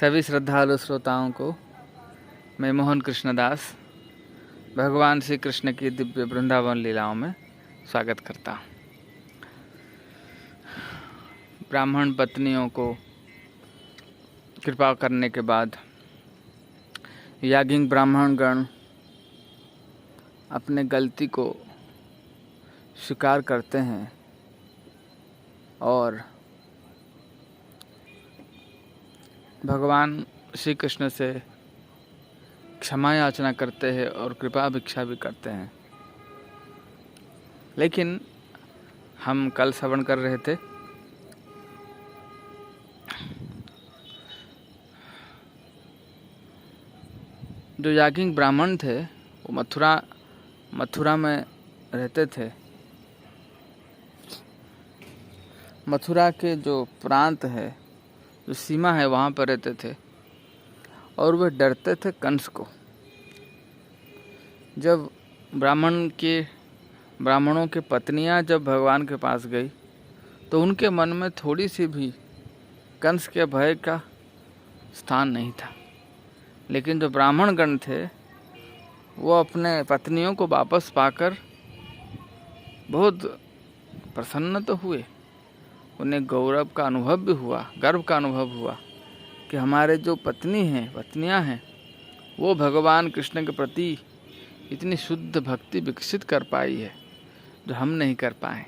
सभी श्रद्धालु श्रोताओं को मैं मोहन कृष्णदास भगवान श्री कृष्ण की दिव्य वृंदावन लीलाओं में स्वागत करता हूँ। ब्राह्मण पत्नियों को कृपा करने के बाद याज्ञिक ब्राह्मण गण अपने गलती को स्वीकार करते हैं और भगवान श्री कृष्ण से क्षमा याचना करते हैं और कृपा भिक्षा भी करते हैं। लेकिन हम कल श्रवण कर रहे थे जो याज्ञिक ब्राह्मण थे वो मथुरा में रहते थे। मथुरा के जो प्रांत है, जो सीमा है, वहाँ पर रहते थे और वे डरते थे कंस को। जब ब्राह्मणों की पत्नियां जब भगवान के पास गई तो उनके मन में थोड़ी सी भी कंस के भय का स्थान नहीं था। लेकिन जो ब्राह्मण गण थे वो अपने पत्नियों को वापस पाकर बहुत प्रसन्न तो हुए। उन्हें गौरव का अनुभव भी हुआ, गर्व का अनुभव हुआ कि हमारे जो पत्नियां हैं वो भगवान कृष्ण के प्रति इतनी शुद्ध भक्ति विकसित कर पाई है जो हम नहीं कर पाए।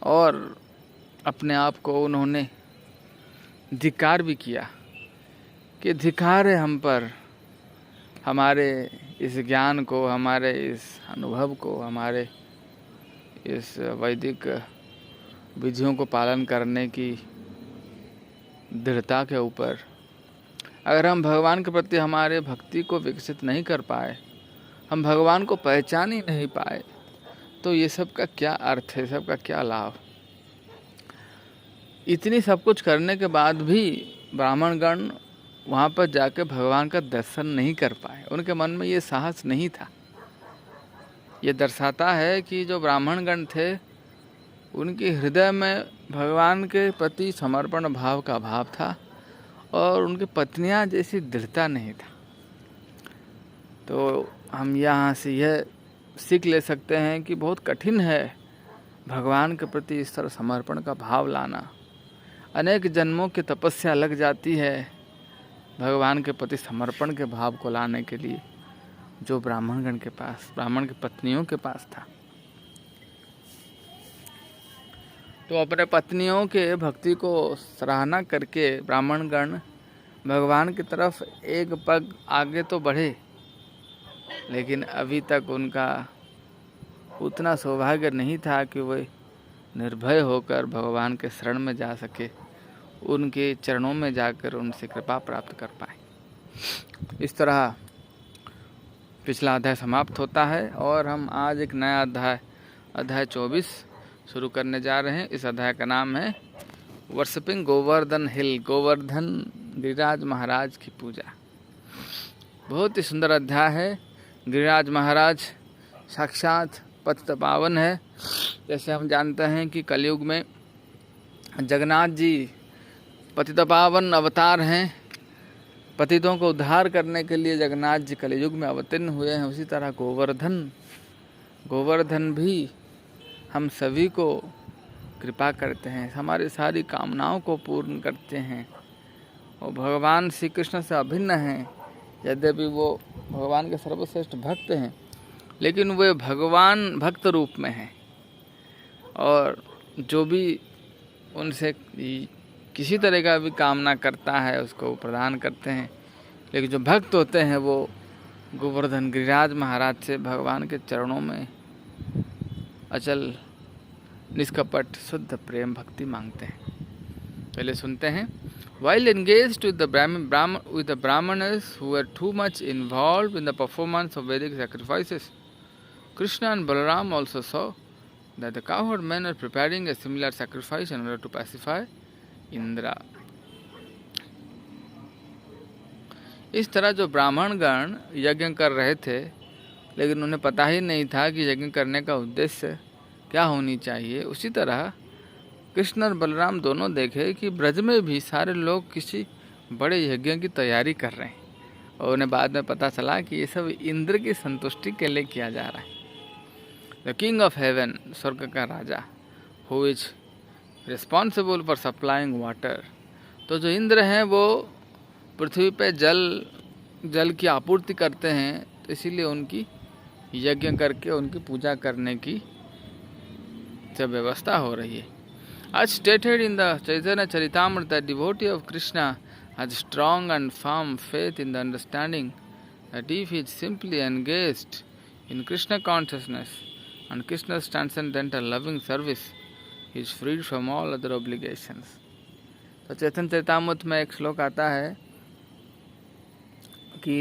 और अपने आप को उन्होंने धिक्कार भी किया कि धिक्कार है हम पर, हमारे इस ज्ञान को, हमारे इस अनुभव को, हमारे इस वैदिक विधियों को पालन करने की दृढ़ता के ऊपर। अगर हम भगवान के प्रति हमारे भक्ति को विकसित नहीं कर पाए, हम भगवान को पहचान ही नहीं पाए, तो ये सब का क्या अर्थ है, सब का क्या लाभ। इतनी सब कुछ करने के बाद भी ब्राह्मणगण वहाँ पर जाकर भगवान का दर्शन नहीं कर पाए। उनके मन में ये साहस नहीं था। ये दर्शाता है कि जो ब्राह्मणगण थे उनके हृदय में भगवान के प्रति समर्पण भाव का भाव था और उनकी पत्नियां जैसी दृढ़ता नहीं था। तो हम यहाँ से यह सीख ले सकते हैं कि बहुत कठिन है भगवान के प्रति इस तरह समर्पण का भाव लाना। अनेक जन्मों की तपस्या लग जाती है भगवान के प्रति समर्पण के भाव को लाने के लिए, जो ब्राह्मण की पत्नियों के पास था। तो अपने पत्नियों के भक्ति को सराहना करके ब्राह्मणगण भगवान की तरफ एक पग आगे तो बढ़े, लेकिन अभी तक उनका उतना सौभाग्य नहीं था कि वे निर्भय होकर भगवान के शरण में जा सके, उनके चरणों में जाकर उनसे कृपा प्राप्त कर पाए। इस तरह पिछला अध्याय समाप्त होता है और हम आज एक नया अध्याय 24 शुरू करने जा रहे हैं। इस अध्याय का नाम है वर्शिपिंग गोवर्धन हिल, गोवर्धन गिरिराज महाराज की पूजा। बहुत ही सुंदर अध्याय है। गिरिराज महाराज साक्षात पतित पावन है। जैसे हम जानते हैं कि कलयुग में जगन्नाथ जी पतित पावन अवतार हैं। पतितों को उद्धार करने के लिए जगन्नाथ जी कलयुग में अवतीर्ण हुए हैं। उसी तरह गोवर्धन भी हम सभी को कृपा करते हैं, हमारी सारी कामनाओं को पूर्ण करते हैं। वो भगवान श्री कृष्ण से अभिन्न हैं। यद्यपि वो भगवान के सर्वश्रेष्ठ भक्त हैं, लेकिन वे भगवान भक्त रूप में हैं और जो भी उनसे किसी तरह का भी कामना करता है उसको प्रदान करते हैं। लेकिन जो भक्त होते हैं वो गोवर्धन गिरिराज महाराज से भगवान के चरणों में अचल निष्कपट शुद्ध प्रेम भक्ति मांगते हैं। पहले सुनते हैं। While engaged with the Brahmanas who were too much involved in the performance of Vedic sacrifices, Krishna and Balaram also saw that the cowherd men were preparing a similar sacrifice in order to pacify Indra. इस तरह जो ब्राह्मणगण यज्ञ कर रहे थे, लेकिन उन्हें पता ही नहीं था कि यज्ञ करने का उद्देश्य क्या होनी चाहिए, उसी तरह कृष्ण और बलराम दोनों देखे कि ब्रज में भी सारे लोग किसी बड़े यज्ञों की तैयारी कर रहे हैं, और उन्हें बाद में पता चला कि ये सब इंद्र की संतुष्टि के लिए किया जा रहा है। द किंग ऑफ हेवन, स्वर्ग का राजा, who is responsible for supplying water, तो जो इंद्र हैं वो पृथ्वी पे जल की आपूर्ति करते हैं, तो इसीलिए उनकी यज्ञ करके उनकी पूजा करने की जब व्यवस्था हो रही है। आज stated in the Chaitanya Charitamrita, the devotee of Krishna has strong and firm faith in the understanding that if he is simply engaged in Krishna consciousness and Krishna's transcendental loving service, he is freed from all other obligations. तो चैतन्य चरितामृत में एक श्लोक आता है कि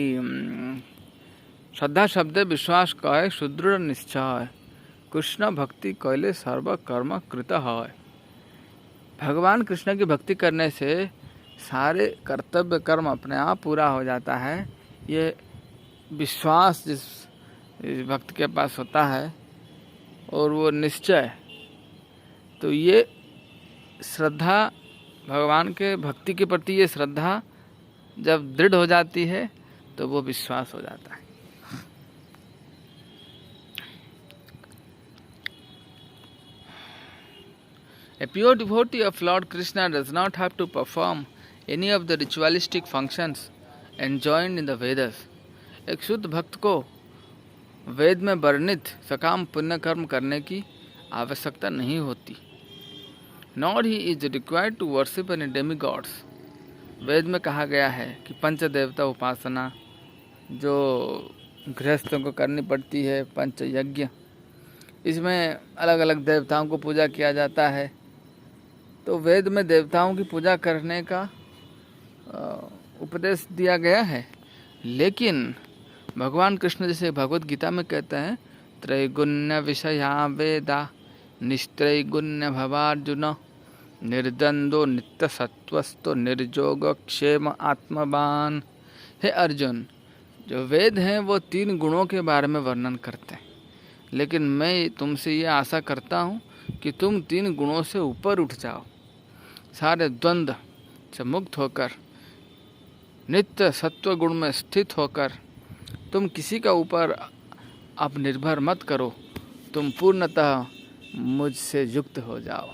श्रद्धा शब्द विश्वास कहे सुदृढ़ निश्चय, कृष्ण भक्ति कैले सर्व कर्म कृत है। भगवान कृष्ण की भक्ति करने से सारे कर्तव्य कर्म अपने आप पूरा हो जाता है। ये विश्वास जिस भक्त के पास होता है और वो निश्चय, तो ये श्रद्धा, भगवान के भक्ति के प्रति ये श्रद्धा जब दृढ़ हो जाती है तो वो विश्वास हो जाता है। A pure devotee of Lord Krishna does not have to perform any of the ritualistic functions enjoined in the Vedas. एक शुद्ध भक्त को वेद में वर्णित सकाम पुण्य कर्म करने की आवश्यकता नहीं होती। Nor he is required to worship any demigods. वेद में कहा गया है कि पंच देवता उपासना जो गृहस्थों को करनी पड़ती है, पंच यज्ञ, इसमें अलग अलग देवताओं को पूजा किया जाता है। तो वेद में देवताओं की पूजा करने का उपदेश दिया गया है, लेकिन भगवान कृष्ण जैसे भगवत गीता में कहते हैं, त्रैगुण्य विषया वेदा निस्त्रैगुण्य भवार्जुन निर्द्वंदो नित्य सत्वस्थो निर्जोग क्षेम आत्मवान। हे अर्जुन, जो वेद हैं वो 3 गुणों के बारे में वर्णन करते हैं, लेकिन मैं तुमसे ये आशा करता हूँ कि तुम 3 गुणों से ऊपर उठ जाओ, सारे द्वंद्व से मुक्त होकर नित्य सत्व गुण में स्थित होकर तुम किसी का ऊपर अब निर्भर मत करो, तुम पूर्णतः मुझसे युक्त हो जाओ।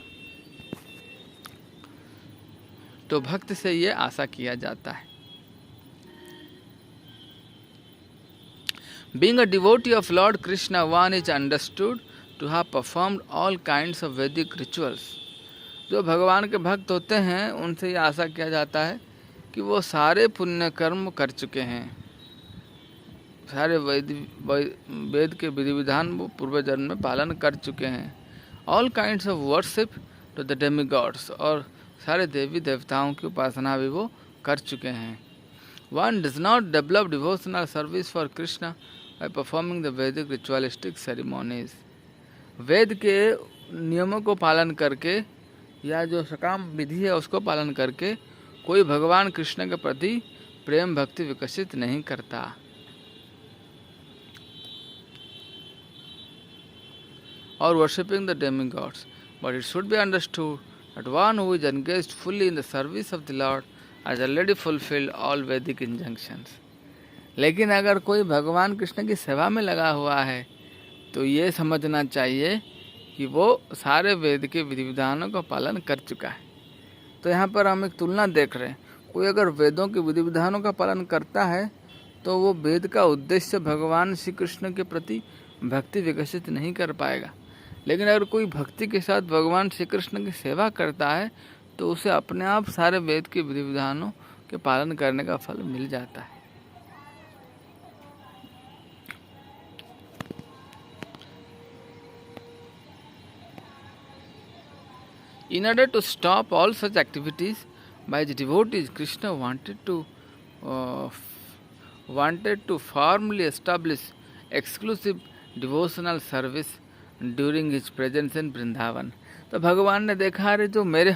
तो भक्त से ये आशा किया जाता है। Being a devotee of Lord Krishna, one is understood to have performed all kinds of Vedic rituals. जो भगवान के भक्त होते हैं उनसे ये आशा किया जाता है कि वो सारे पुण्य कर्म कर चुके हैं, सारे वेद के विधि विधान वो पूर्व जन्म में पालन कर चुके हैं। All kinds of worship to the demigods, और सारे देवी देवताओं की उपासना भी वो कर चुके हैं। One does not develop devotional service for Krishna by performing the वैदिक रिचुअलिस्टिक सेरेमोनीज। वेद के नियमों को पालन करके या जो सकाम विधि है उसको पालन करके कोई भगवान कृष्ण के प्रति प्रेम भक्ति विकसित नहीं करता। और worshipping the demigods, but it should be understood that one who is engaged fully in the service of the Lord has already fulfilled all Vedic injunctions. लेकिन अगर कोई भगवान कृष्ण की सेवा में लगा हुआ है तो ये समझना चाहिए कि वो सारे वेद के विधि विधानों का पालन कर चुका है। तो यहाँ पर हम एक तुलना देख रहे हैं, कोई अगर वेदों के विधि विधानों का पालन करता है तो वो वेद का उद्देश्य भगवान श्री कृष्ण के प्रति भक्ति विकसित नहीं कर पाएगा। लेकिन अगर कोई भक्ति के साथ भगवान श्री कृष्ण की सेवा करता है तो उसे अपने आप सारे वेद के विधि विधानों के पालन करने का फल मिल जाता है। In order to stop all such activities by the devotees, Krishna wanted to firmly establish exclusive devotional service during his presence in Vrindavan. तो भगवान ने देखा, अरे जो मेरे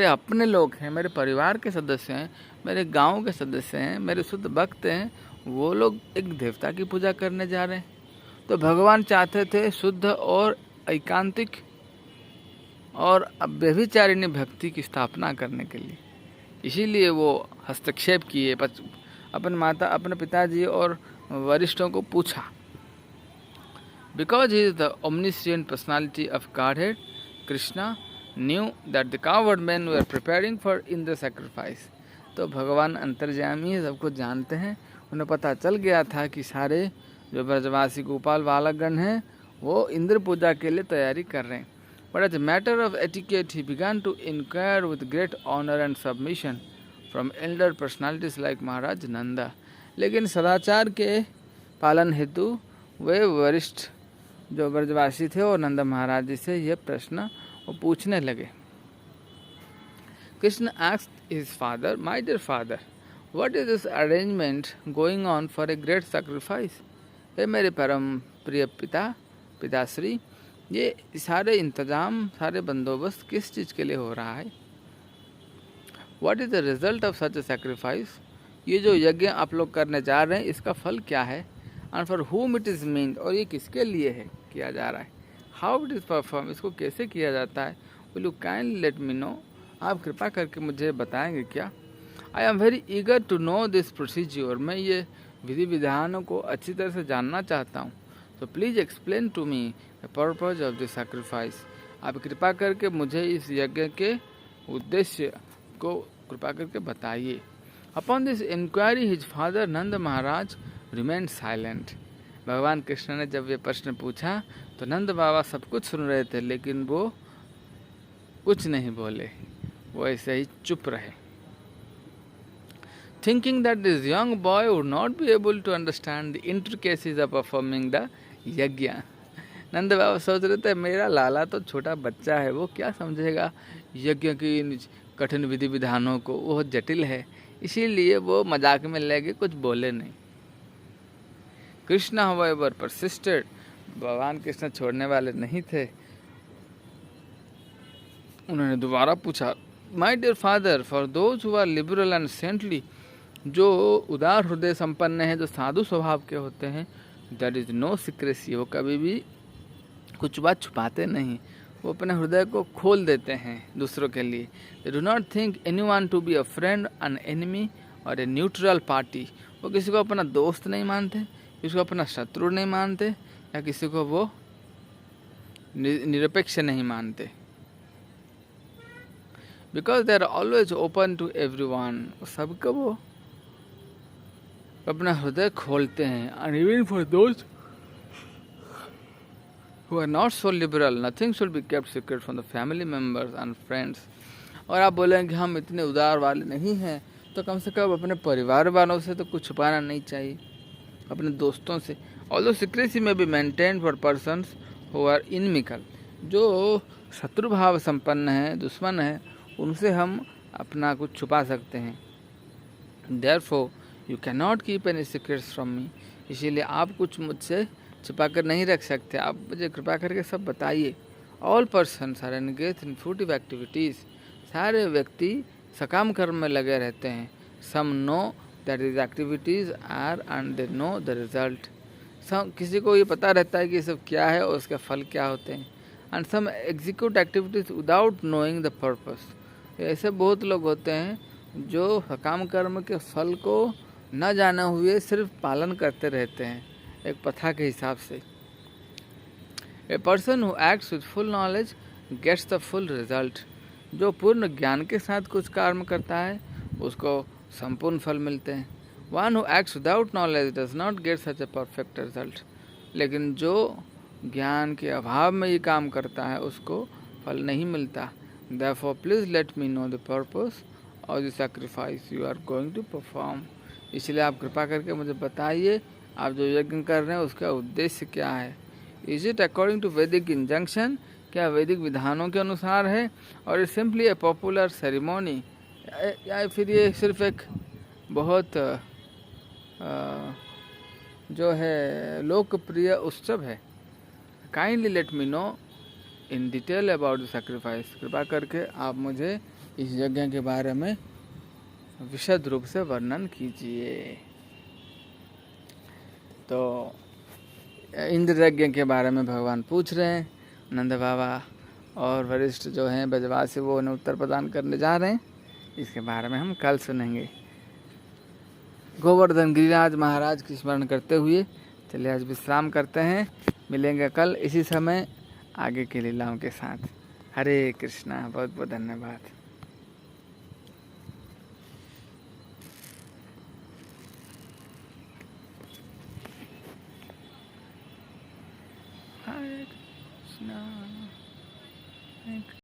अपने लोग हैं, मेरे परिवार के सदस्य हैं, मेरे गांव के सदस्य हैं, मेरे शुद्ध भक्त हैं, वो लोग एक देवता की पूजा करने जा रहे हैं। तो भगवान चाहते थे शुद्ध और एकांतिक और व्यभिचारिणी भक्ति की स्थापना करने के लिए, इसीलिए वो हस्तक्षेप किए, अपने पिताजी और वरिष्ठों को पूछा। Because he is the omniscient personality of Godhead, Krishna knew that the coward men were preparing for Indra sacrifice. तो भगवान अंतर्यामी है, सब कुछ जानते हैं। उन्हें पता चल गया था कि सारे जो ब्रजवासी गोपाल बालकगण हैं वो इंद्र पूजा के लिए तैयारी कर रहे हैं। But as a matter of etiquette, he began to inquire with great honor and submission from elder personalities like महाराज नंदा। लेकिन सदाचार के पालन हेतु वे वरिष्ठ जो ब्रजवासी थे और नंद महाराज जी से यह प्रश्न वो पूछने लगे। Krishna asked his father, "My dear father, what is this arrangement going on for a great sacrifice?" हे मेरे परम प्रिय पिताश्री, ये सारे इंतजाम, सारे बंदोबस्त किस चीज़ के लिए हो रहा है? What is the result of such a sacrifice? ये जो यज्ञ आप लोग करने जा रहे हैं इसका फल क्या है? And for whom it is meant, और ये किसके लिए है किया जा रहा है? How it is performed, इसको कैसे किया जाता है? Will you kindly let me know? आप कृपा करके मुझे बताएंगे क्या? I am very eager to know this procedure, मैं ये विधि विधानों को अच्छी तरह से जानना चाहता हूँ। So please explain to me the purpose of the sacrifice. आप कृपा करके मुझे इस यज्ञ के उद्देश्य को कृपा करके बताइए। Upon this inquiry, his father Nanda Maharaj remained silent. भगवान कृष्ण ने जब ये प्रश्न पूछा तो नंद बाबा सब कुछ सुन रहे थे, लेकिन वो कुछ नहीं बोले, वो ऐसे ही चुप रहे। Thinking that this young boy would not be able to understand the intricacies of performing the यज्ञ, नंद बाबा सोच रहे थे मेरा लाला तो छोटा बच्चा है, वो क्या समझेगा यज्ञ की कठिन विधि विधानों को, वो जटिल है, इसीलिए वो मजाक में लगे, कुछ बोले नहीं। कृष्ण however persisted, भगवान कृष्ण छोड़ने वाले नहीं थे। उन्होंने दोबारा पूछा, My dear father, for those who are liberal and saintly, जो उदार हृदय संपन्न हैं, जो साधु स्वभाव के होते हैं, there is no secrecy, वो कभी भी कुछ बात छुपाते नहीं, वो अपने हृदय को खोल देते हैं दूसरों के लिए। They do not think anyone to be a friend, an enemy or a neutral party, वो किसी को अपना दोस्त नहीं मानते, किसी को अपना शत्रु नहीं मानते, या किसी को वो निरपेक्ष नहीं मानते। Because they are always open to everyone, सबको वो अपना हृदय खोलते हैं। And even for those who are not so liberal, nothing should be kept secret from the family members and friends. और आप बोलेंगे कि हम इतने उदार वाले नहीं हैं, तो कम से कम अपने परिवार वालों से तो कुछ छुपाना नहीं चाहिए, अपने दोस्तों से। Although secrecy may be maintained for persons who are inimical, जो शत्रु भाव संपन्न है, दुश्मन है, उनसे हम अपना कुछ छुपा सकते हैं। Therefore, you cannot keep any secrets from me. इसीलिए आप कुछ मुझसे छुपा कर नहीं रख सकते, आप मुझे कृपा करके सब बताइए। All persons are engaged in fruitive activities. सारे व्यक्ति सकाम कर्म में लगे रहते हैं। Some know that these activities are and they know the result. किसी को ये पता रहता है कि ये सब क्या है और उसके फल क्या होते हैं। And some execute activities without knowing the purpose. ऐसे बहुत लोग होते हैं जो सकाम कर्म के फल को न जाने हुए सिर्फ पालन करते रहते हैं एक प्रथा के हिसाब से। A person who acts with full knowledge gets the full result. जो पूर्ण ज्ञान के साथ कुछ कर्म करता है उसको संपूर्ण फल मिलते हैं। One who acts without knowledge does not get such a perfect result. लेकिन जो ज्ञान के अभाव में ये काम करता है उसको फल नहीं मिलता। Therefore, please let me know the purpose of the sacrifice you are going to perform. इसलिए आप कृपा करके मुझे बताइए आप जो यज्ञ कर रहे हैं उसका उद्देश्य क्या है। Is it according to Vedic injunction? क्या वैदिक विधानों के अनुसार है, और it simply A popular ceremony, या फिर ये सिर्फ एक बहुत जो है लोकप्रिय उत्सव है। Kindly let me know in detail about the sacrifice. कृपा करके आप मुझे इस यज्ञ के बारे में विशद रूप से वर्णन कीजिए। तो इंद्र यज्ञ के बारे में भगवान पूछ रहे हैं। नंद बाबा और वरिष्ठ जो हैं ब्रजवासी वो उन्हें उत्तर प्रदान करने जा रहे हैं। इसके बारे में हम कल सुनेंगे। गोवर्धन गिरिराज महाराज की स्मरण करते हुए चलिए आज विश्राम करते हैं। मिलेंगे कल इसी समय आगे की लीलाओं के साथ। हरे कृष्णा। बहुत बहुत धन्यवाद। हरे कृष्णा।